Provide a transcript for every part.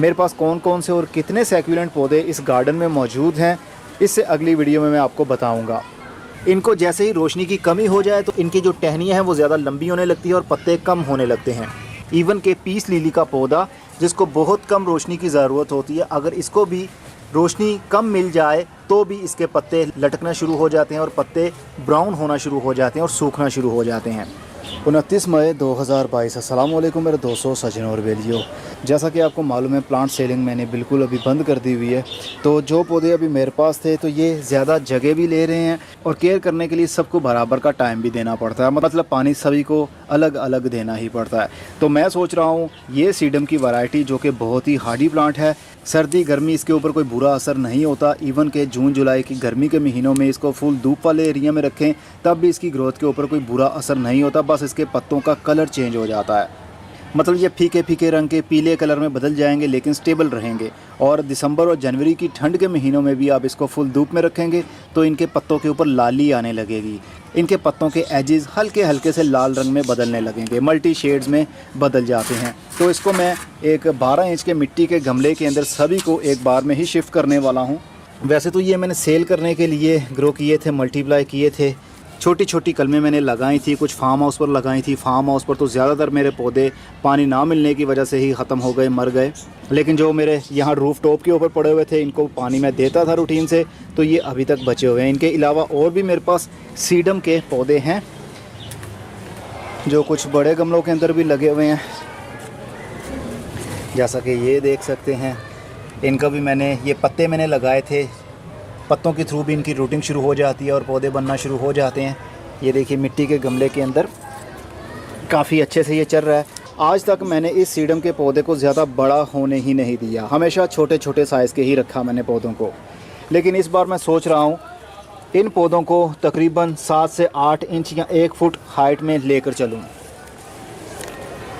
मेरे पास कौन कौन से और कितने सैक्युलेंट पौधे इस गार्डन में मौजूद हैं, इससे अगली वीडियो में मैं आपको बताऊंगा। इनको जैसे ही रोशनी की कमी हो जाए तो इनकी जो टहनियाँ हैं वो ज़्यादा लंबी होने लगती है और पत्ते कम होने लगते हैं। इवन के पीस लिली का पौधा जिसको बहुत कम रोशनी की ज़रूरत होती है, अगर इसको भी रोशनी कम मिल जाए तो भी इसके पत्ते लटकना शुरू हो जाते हैं और पत्ते ब्राउन होना शुरू हो जाते हैं और सूखना शुरू हो जाते हैं। 29 मई 2022। अस्सलाम वालेकुम मेरे दोस्तों, सज्जनों और बेलियों। जैसा कि आपको मालूम है, प्लांट सेलिंग मैंने बिल्कुल अभी बंद कर दी हुई है। तो जो पौधे अभी मेरे पास थे तो ये ज़्यादा जगह भी ले रहे हैं और केयर करने के लिए सबको बराबर का टाइम भी देना पड़ता है, मतलब पानी सभी को अलग अलग देना ही पड़ता है। तो मैं सोच रहा हूँ ये सीडम की वैरायटी जो कि बहुत ही हार्डी प्लांट है, सर्दी गर्मी इसके ऊपर कोई बुरा असर नहीं होता। इवन के जून जुलाई की गर्मी के महीनों में इसको फुल धूप वाले एरिया में रखें तब भी इसकी ग्रोथ के ऊपर कोई बुरा असर नहीं होता, बस इसके पत्तों का कलर चेंज हो जाता है। मतलब ये फीके फीके रंग के पीले कलर में बदल जाएंगे लेकिन स्टेबल रहेंगे। और दिसंबर और जनवरी की ठंड के महीनों में भी आप इसको फुल धूप में रखेंगे तो इनके पत्तों के ऊपर लाली आने लगेगी। इनके पत्तों के एजेस हल्के हल्के से लाल रंग में बदलने लगेंगे, मल्टी शेड्स में बदल जाते हैं। तो इसको मैं एक 12 इंच के मिट्टी के गमले के अंदर सभी को एक बार में ही शिफ्ट करने वाला हूँ। वैसे तो ये मैंने सेल करने के लिए ग्रो किए थे, मल्टीप्लाई किए थे। छोटी छोटी कलमें मैंने लगाई थी, कुछ फार्म हाउस पर लगाई थी। फार्म हाउस पर तो ज़्यादातर मेरे पौधे पानी ना मिलने की वजह से ही ख़त्म हो गए, मर गए। लेकिन जो मेरे यहाँ रूफ टॉप के ऊपर पड़े हुए थे इनको पानी मैं देता था रूटीन से, तो ये अभी तक बचे हुए हैं। इनके अलावा और भी मेरे पास सीडम के पौधे हैं जो कुछ बड़े गमलों के अंदर भी लगे हुए हैं, जैसा कि ये देख सकते हैं। इनका भी ये पत्ते मैंने लगाए थे, पत्तों के थ्रू भी इनकी रूटिंग शुरू हो जाती है और पौधे बनना शुरू हो जाते हैं। ये देखिए मिट्टी के गमले के अंदर काफ़ी अच्छे से ये चल रहा है। आज तक मैंने इस सीडम के पौधे को ज़्यादा बड़ा होने ही नहीं दिया, हमेशा छोटे छोटे साइज़ के ही रखा मैंने पौधों को। लेकिन इस बार मैं सोच रहा हूँ इन पौधों को तकरीबन 7 से 8 इंच या 1 फुट हाइट में लेकर चलूँ।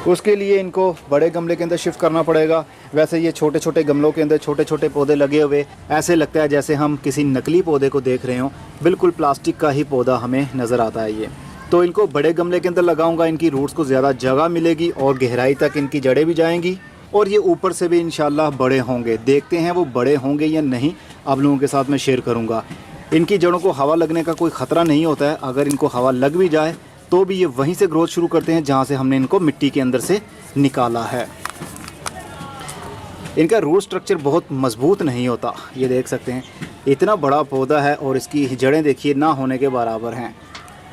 उसके लिए इनको बड़े गमले के अंदर शिफ्ट करना पड़ेगा। वैसे ये छोटे छोटे गमलों के अंदर छोटे छोटे पौधे लगे हुए ऐसे लगता है जैसे हम किसी नकली पौधे को देख रहे हों, बिल्कुल प्लास्टिक का ही पौधा हमें नज़र आता है ये। तो इनको बड़े गमले के अंदर लगाऊंगा, इनकी रूट्स को ज़्यादा जगह मिलेगी और गहराई तक इनकी जड़ें भी जाएंगी और ये ऊपर से भी इंशाल्लाह बड़े होंगे। देखते हैं वो बड़े होंगे या नहीं, आप लोगों के साथ मैं शेयर करूँगा। इनकी जड़ों को हवा लगने का कोई ख़तरा नहीं होता है, अगर इनको हवा लग भी जाए तो भी ये वहीं से ग्रोथ शुरू करते हैं जहाँ से हमने इनको मिट्टी के अंदर से निकाला है। इनका रूट स्ट्रक्चर बहुत मजबूत नहीं होता, ये देख सकते हैं। इतना बड़ा पौधा है और इसकी जड़ें देखिए ना होने के बराबर हैं।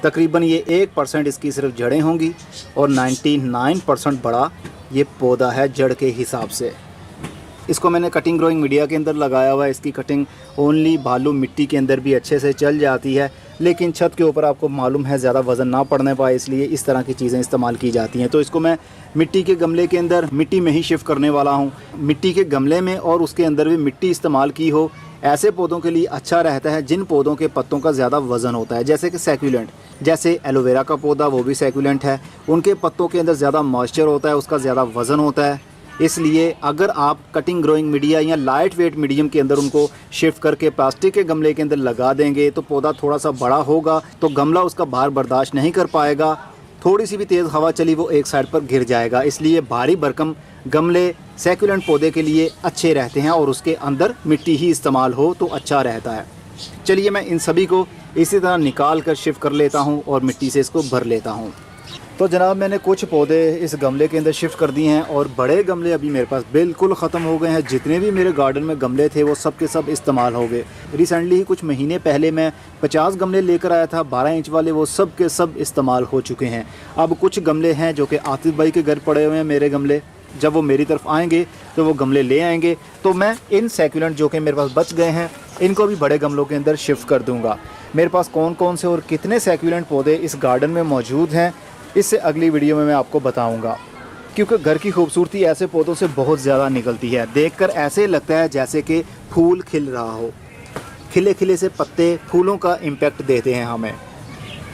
तकरीबन ये 1% इसकी सिर्फ जड़ें होंगी और 99% बड़ा ये पौधा है जड़ के हिसाब से। इसको मैंने कटिंग ग्रोइंग मीडिया के अंदर लगाया हुआ है। इसकी कटिंग ओनली बालू मिट्टी के अंदर भी अच्छे से चल जाती है, लेकिन छत के ऊपर आपको मालूम है ज़्यादा वज़न ना पड़ने पाए, इसलिए इस तरह की चीज़ें इस्तेमाल की जाती हैं। तो इसको मैं मिट्टी के गमले के अंदर मिट्टी में ही शिफ्ट करने वाला हूँ। मिट्टी के गमले में और उसके अंदर भी मिट्टी इस्तेमाल की हो, ऐसे पौधों के लिए अच्छा रहता है जिन पौधों के पत्तों का ज़्यादा वज़न होता है, जैसे कि सैक्युलेंट, जैसे एलोवेरा का पौधा वो भी सैक्युलेंट है। उनके पत्तों के अंदर ज़्यादा मॉइस्चर होता है, उसका ज़्यादा वज़न होता है। इसलिए अगर आप कटिंग ग्रोइंग मीडिया या लाइट वेट मीडियम के अंदर उनको शिफ्ट करके प्लास्टिक के गमले के अंदर लगा देंगे तो पौधा थोड़ा सा बड़ा होगा तो गमला उसका भार बर्दाश्त नहीं कर पाएगा। थोड़ी सी भी तेज़ हवा चली वो एक साइड पर गिर जाएगा। इसलिए भारी भरकम गमले सैक्युलेंट पौधे के लिए अच्छे रहते हैं और उसके अंदर मिट्टी ही इस्तेमाल हो तो अच्छा रहता है। चलिए मैं इन सभी को इसी तरह निकाल कर शिफ्ट कर लेता हूँ और मिट्टी से इसको भर लेता हूँ। तो जनाब मैंने कुछ पौधे इस गमले के अंदर शिफ्ट कर दिए हैं और बड़े गमले अभी मेरे पास बिल्कुल ख़त्म हो गए हैं। जितने भी मेरे गार्डन में गमले थे वो सब के सब इस्तेमाल हो गए। रिसेंटली ही कुछ महीने पहले मैं 50 गमले लेकर आया था 12 इंच वाले, वो सब के सब इस्तेमाल हो चुके हैं। अब कुछ गमले हैं जो कि आतिफ भाई के घर पड़े हुए हैं मेरे गमले, जब वो मेरी तरफ आएंगे तो वो गमले ले आएंगे तो मैं इन सैक्युलेंट जो कि मेरे पास बच गए हैं इनको भी बड़े गमलों के अंदर शिफ्ट कर दूँगा। मेरे पास कौन कौन से और कितने सैक्युलेंट पौधे इस गार्डन में मौजूद हैं, इससे अगली वीडियो में मैं आपको बताऊंगा। क्योंकि घर की खूबसूरती ऐसे पौधों से बहुत ज़्यादा निकलती है, देखकर ऐसे लगता है जैसे कि फूल खिल रहा हो। खिले खिले से पत्ते फूलों का इम्पैक्ट देते हैं हमें।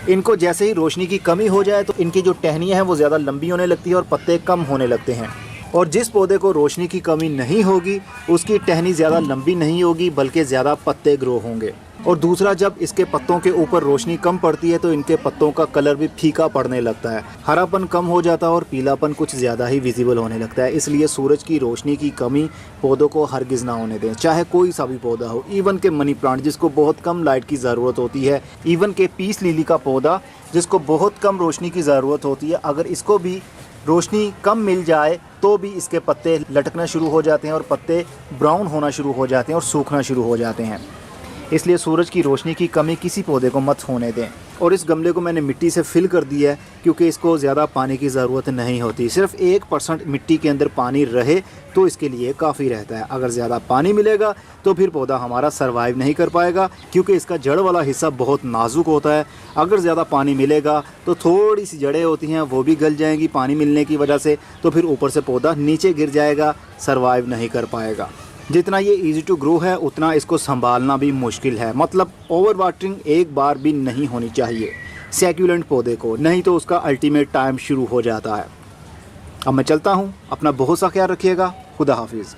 इनको जैसे ही रोशनी की कमी हो जाए तो इनकी जो टहनियाँ हैं वो ज़्यादा लंबी होने लगती है और पत्ते कम होने लगते हैं। और जिस पौधे को रोशनी की कमी नहीं होगी उसकी टहनी ज़्यादा लंबी नहीं होगी बल्कि ज़्यादा पत्ते ग्रो होंगे। और दूसरा, जब इसके पत्तों के ऊपर रोशनी कम पड़ती है तो इनके पत्तों का कलर भी फीका पड़ने लगता है, हरापन कम हो जाता है और पीलापन कुछ ज़्यादा ही विजिबल होने लगता है। इसलिए सूरज की रोशनी की कमी पौधों को हरगिज़ ना होने दें, चाहे कोई सा भी पौधा हो। इवन के मनी प्लांट जिसको बहुत कम लाइट की ज़रूरत होती है, इवन के पीस लिली का पौधा जिसको बहुत कम रोशनी की ज़रूरत होती है, अगर इसको भी रोशनी कम मिल जाए तो भी इसके पत्ते लटकना शुरू हो जाते हैं और पत्ते ब्राउन होना शुरू हो जाते हैं और सूखना शुरू हो जाते हैं। इसलिए सूरज की रोशनी की कमी किसी पौधे को मत होने दें। और इस गमले को मैंने मिट्टी से फिल कर दिया है क्योंकि इसको ज़्यादा पानी की ज़रूरत नहीं होती। सिर्फ 1% मिट्टी के अंदर पानी रहे तो इसके लिए काफ़ी रहता है। अगर ज़्यादा पानी मिलेगा तो फिर पौधा हमारा सर्वाइव नहीं कर पाएगा क्योंकि इसका जड़ वाला हिस्सा बहुत नाजुक होता है। अगर ज़्यादा पानी मिलेगा तो थोड़ी सी जड़ें होती हैं वो भी गल जाएंगी पानी मिलने की वजह से, तो फिर ऊपर से पौधा नीचे गिर जाएगा, सर्वाइव नहीं कर पाएगा। जितना ये इजी टू ग्रो है उतना इसको संभालना भी मुश्किल है। मतलब ओवर वाटरिंग एक बार भी नहीं होनी चाहिए सैक्यूलेंट पौधे को, नहीं तो उसका अल्टीमेट टाइम शुरू हो जाता है। अब मैं चलता हूँ, अपना बहुत सा ख्याल रखिएगा। खुदा हाफिज़।